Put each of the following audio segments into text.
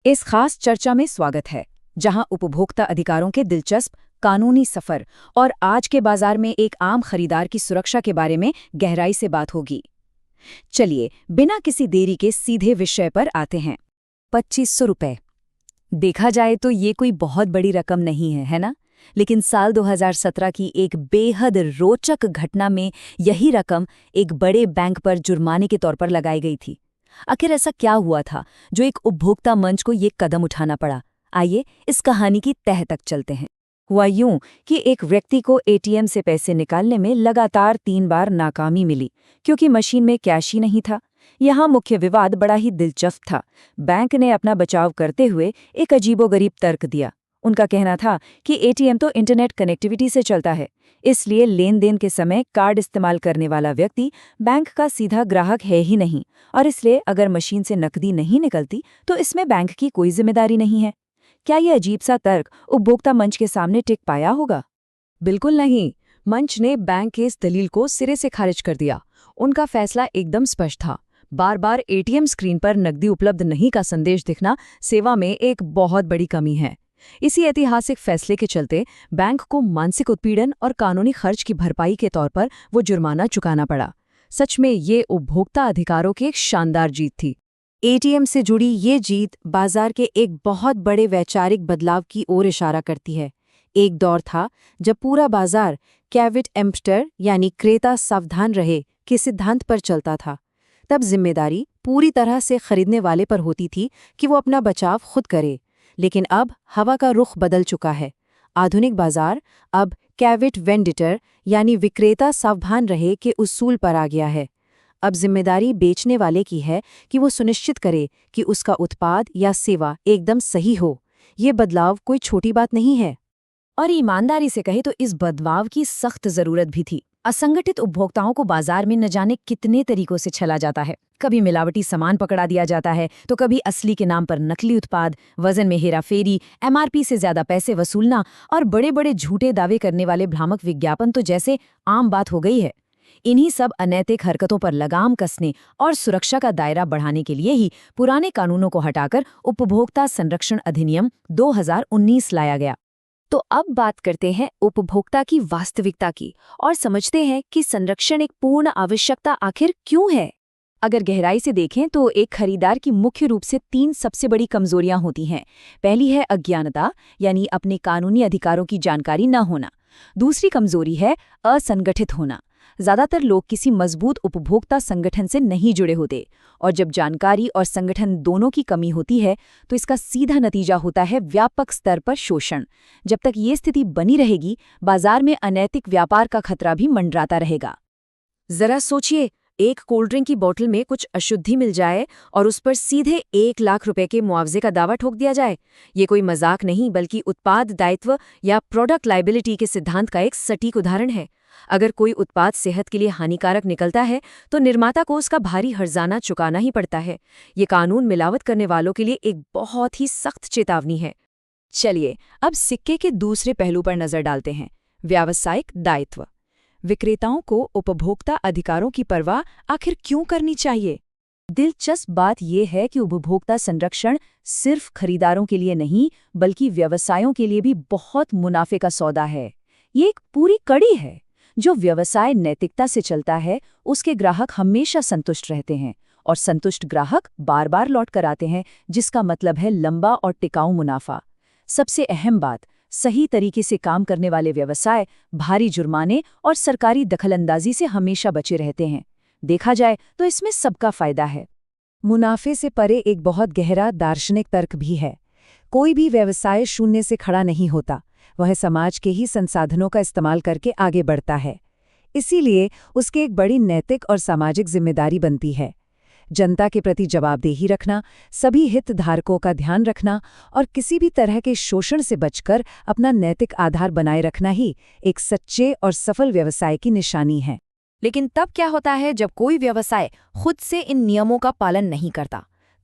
इस खास चर्चा में स्वागत है, जहां उपभोक्ता अधिकारों के दिलचस्प कानूनी सफर और आज के बाजार में एक आम खरीदार की सुरक्षा के बारे में गहराई से बात होगी। चलिए, बिना किसी देरी के सीधे विषय पर आते हैं। 2500 रुपये। देखा जाए तो ये कोई बहुत बड़ी रकम नहीं है ना? लेकिन साल 2017 की एक बेहद रोचक घटना में यही रकम एक बड़े बैंक पर जुर्माने के तौर पर लगाई गई थी। आखिर ऐसा क्या हुआ था जो एक उपभोक्ता मंच को ये कदम उठाना पड़ा? आइए इस कहानी की तह तक चलते हैं। हुआ यूं कि एक व्यक्ति को एटीएम से पैसे निकालने में लगातार 3 बार नाकामी मिली, क्योंकि मशीन में कैश ही नहीं था। यहाँ मुख्य विवाद बड़ा ही दिलचस्प था। बैंक ने अपना बचाव करते हुए एक अजीबोगरीब तर्क दिया। उनका कहना था कि एटीएम तो इंटरनेट कनेक्टिविटी से चलता है, इसलिए लेन देन के समय कार्ड इस्तेमाल करने वाला व्यक्ति बैंक का सीधा ग्राहक है ही नहीं, और इसलिए अगर मशीन से नकदी नहीं निकलती तो इसमें बैंक की कोई जिम्मेदारी नहीं है। क्या ये अजीब सा तर्क उपभोक्ता मंच के सामने टिक पाया होगा? बिल्कुल नहीं। मंच ने बैंक के इस दलील को सिरे से खारिज कर दिया। उनका फैसला एकदम स्पष्ट था। बार बार एटीएम स्क्रीन पर नकदी उपलब्ध नहीं का संदेश दिखना सेवा में एक बहुत बड़ी कमी है। इसी ऐतिहासिक फैसले के चलते बैंक को मानसिक उत्पीड़न और कानूनी खर्च की भरपाई के तौर पर वो जुर्माना चुकाना पड़ा। सच में ये उपभोक्ता अधिकारों की एक शानदार जीत थी। एटीएम से जुड़ी ये जीत बाजार के एक बहुत बड़े वैचारिक बदलाव की ओर इशारा करती है। एक दौर था जब पूरा बाजार कैविट एम्प्टर यानी क्रेता सावधान रहे के सिद्धांत पर चलता था। तब जिम्मेदारी पूरी तरह से खरीदने वाले पर होती थी कि वो अपना बचाव खुद करे। लेकिन अब हवा का रुख बदल चुका है। आधुनिक बाजार अब कैविट वेंडिटर यानी विक्रेता सावधान रहे के उसूल पर आ गया है। अब जिम्मेदारी बेचने वाले की है कि वो सुनिश्चित करे कि उसका उत्पाद या सेवा एकदम सही हो। ये बदलाव कोई छोटी बात नहीं है। और ईमानदारी से कहे तो इस बदलाव की सख्त जरूरत भी थी। असंगठित उपभोक्ताओं को बाजार में न जाने कितने तरीकों से छला जाता है। कभी मिलावटी सामान पकड़ा दिया जाता है, तो कभी असली के नाम पर नकली उत्पाद, वजन में हेराफेरी, एमआरपी से ज्यादा पैसे वसूलना और बड़े बड़े झूठे दावे करने वाले भ्रामक विज्ञापन तो जैसे आम बात हो गई है। इन्हीं सब अनैतिक हरकतों पर लगाम कसने और सुरक्षा का दायरा बढ़ाने के लिए ही पुराने कानूनों को हटाकर उपभोक्ता संरक्षण अधिनियम 2019 लाया गया। तो अब बात करते हैं उपभोक्ता की वास्तविकता की और समझते हैं कि संरक्षण एक पूर्ण आवश्यकता आखिर क्यों है। अगर गहराई से देखें तो एक खरीदार की मुख्य रूप से 3 सबसे बड़ी कमजोरियां होती हैं। पहली है अज्ञानता, यानी अपने कानूनी अधिकारों की जानकारी न होना। दूसरी कमजोरी है असंगठित होना। ज्यादातर लोग किसी मजबूत उपभोक्ता संगठन से नहीं जुड़े होते, और जब जानकारी और संगठन दोनों की कमी होती है तो इसका सीधा नतीजा होता है व्यापक स्तर पर शोषण। जब तक ये स्थिति बनी रहेगी, बाजार में अनैतिक व्यापार का खतरा भी मंडराता रहेगा। जरा सोचिए, एक कोल्ड ड्रिंक की बोतल में कुछ अशुद्धि मिल जाए और उस पर सीधे 1 लाख रुपए के मुआवजे का दावा ठोक दिया जाए। ये कोई मजाक नहीं, बल्कि उत्पाद दायित्व या प्रोडक्ट लायबिलिटी के सिद्धांत का एक सटीक उदाहरण है। अगर कोई उत्पाद सेहत के लिए हानिकारक निकलता है तो निर्माता को उसका भारी हर्जाना चुकाना ही पड़ता है। ये कानून मिलावट करने वालों के लिए एक बहुत ही सख्त चेतावनी है। चलिए अब सिक्के के दूसरे पहलू पर नजर डालते हैं, व्यावसायिक दायित्व। विक्रेताओं को उपभोक्ता अधिकारों की परवाह आखिर क्यों करनी चाहिए? दिलचस्प बात यह है कि उपभोक्ता संरक्षण सिर्फ खरीदारों के लिए नहीं, बल्कि व्यवसायों के लिए भी बहुत मुनाफे का सौदा है। ये एक पूरी कड़ी है। जो व्यवसाय नैतिकता से चलता है, उसके ग्राहक हमेशा संतुष्ट रहते हैं, और संतुष्ट ग्राहक बार बार लौट कर आते हैं, जिसका मतलब है लंबा और टिकाऊ मुनाफा। सबसे अहम बात, सही तरीके से काम करने वाले व्यवसाय भारी जुर्माने और सरकारी दखलंदाजी से हमेशा बचे रहते हैं। देखा जाए तो इसमें सबका फायदा है। मुनाफे से परे एक बहुत गहरा दार्शनिक तर्क भी है। कोई भी व्यवसाय शून्य से खड़ा नहीं होता, वह समाज के ही संसाधनों का इस्तेमाल करके आगे बढ़ता है। इसीलिए उसके एक बड़ी नैतिक और सामाजिक जिम्मेदारी बनती है। जनता के प्रति जवाबदेही रखना, सभी हितधारकों का ध्यान रखना और किसी भी तरह के शोषण से बचकर अपना नैतिक आधार बनाए रखना ही एक सच्चे और सफल व्यवसाय की निशानी है। लेकिन तब क्या होता है जब कोई व्यवसाय खुद से इन नियमों का पालन नहीं करता?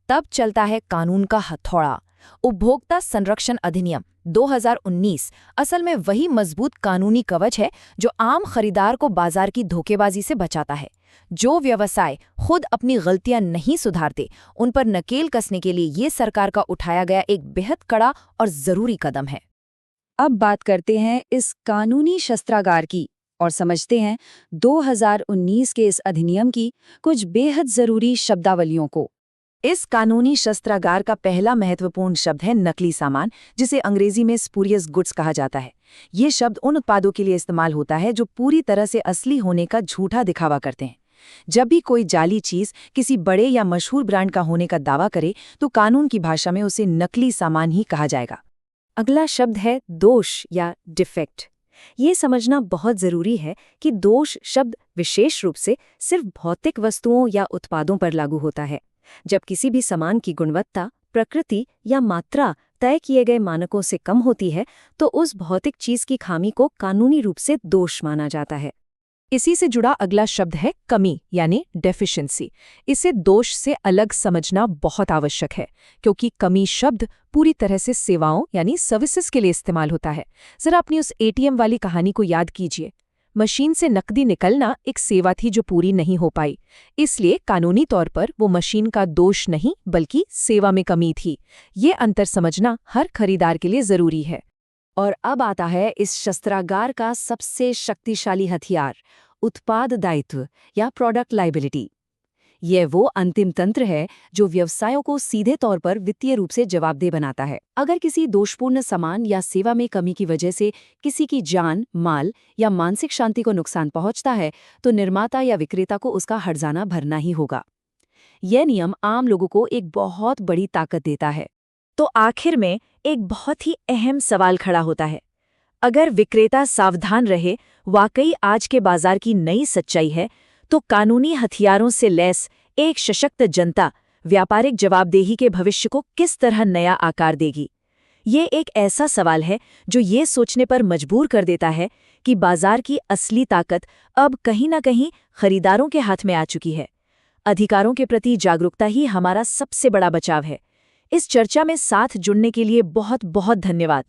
तब चलता है कानून का हथौड़ा। उपभोक्ता संरक्षण अधिनियम 2019 असल में वही मजबूत कानूनी कवच है जो आम खरीदार को बाजार की धोखेबाजी से बचाता है। जो व्यवसाय खुद अपनी गलतियां नहीं सुधारते, उन पर नकेल कसने के लिए ये सरकार का उठाया गया एक बेहद कड़ा और जरूरी कदम है। अब बात करते हैं इस कानूनी शस्त्रागार की और समझते हैं 2019 के इस अधिनियम की कुछ बेहद जरूरी शब्दावलियों को। इस कानूनी शस्त्रागार का पहला महत्वपूर्ण शब्द है नकली सामान, जिसे अंग्रेजी में स्पूरियस गुड्स कहा जाता है। ये शब्द उन उत्पादों के लिए इस्तेमाल होता है जो पूरी तरह से असली होने का झूठा दिखावा करते हैं। जब भी कोई जाली चीज किसी बड़े या मशहूर ब्रांड का होने का दावा करे, तो कानून की भाषा में उसे नकली सामान ही कहा जाएगा। अगला शब्द है दोष या डिफेक्ट। ये समझना बहुत जरूरी है कि दोष शब्द विशेष रूप से सिर्फ भौतिक वस्तुओं या उत्पादों पर लागू होता है। जब किसी भी सामान की गुणवत्ता, प्रकृति या मात्रा तय किए गए मानकों से कम होती है, तो उस भौतिक चीज की खामी को कानूनी रूप से दोष माना जाता है। इसी से जुड़ा अगला शब्द है कमी यानी डेफिशिएंसी। इसे दोष से अलग समझना बहुत आवश्यक है, क्योंकि कमी शब्द पूरी तरह से सेवाओं यानी सर्विसेज के लिए इस्तेमाल होता है। जरा अपनी उस एटीएम वाली कहानी को याद कीजिए। मशीन से नकदी निकलना एक सेवा थी जो पूरी नहीं हो पाई, इसलिए कानूनी तौर पर वो मशीन का दोष नहीं बल्कि सेवा में कमी थी। ये अंतर समझना हर खरीदार के लिए जरूरी है। और अब आता है इस शस्त्रागार का सबसे शक्तिशाली हथियार, उत्पाद दायित्व या प्रोडक्ट लायबिलिटी। यह वो अंतिम तंत्र है जो व्यवसायों को सीधे तौर पर वित्तीय रूप से जवाबदेह बनाता है। अगर किसी दोषपूर्ण सामान या सेवा में कमी की वजह से किसी की जान, माल या मानसिक शांति को नुकसान पहुंचता है, तो निर्माता या विक्रेता को उसका हर्जाना भरना ही होगा। यह नियम आम लोगों को एक बहुत बड़ी ताकत देता है। तो आखिर में एक बहुत ही अहम सवाल खड़ा होता है। अगर विक्रेता सावधान रहे, वाकई आज के बाजार की नई सच्चाई है, तो कानूनी हथियारों से लैस एक सशक्त जनता व्यापारिक जवाबदेही के भविष्य को किस तरह नया आकार देगी। ये एक ऐसा सवाल है जो ये सोचने पर मजबूर कर देता है कि बाजार की असली ताकत अब कहीं न कहीं खरीदारों के हाथ में आ चुकी है। अधिकारों के प्रति जागरूकता ही हमारा सबसे बड़ा बचाव है। इस चर्चा में साथ जुड़ने के लिए बहुत बहुत धन्यवाद।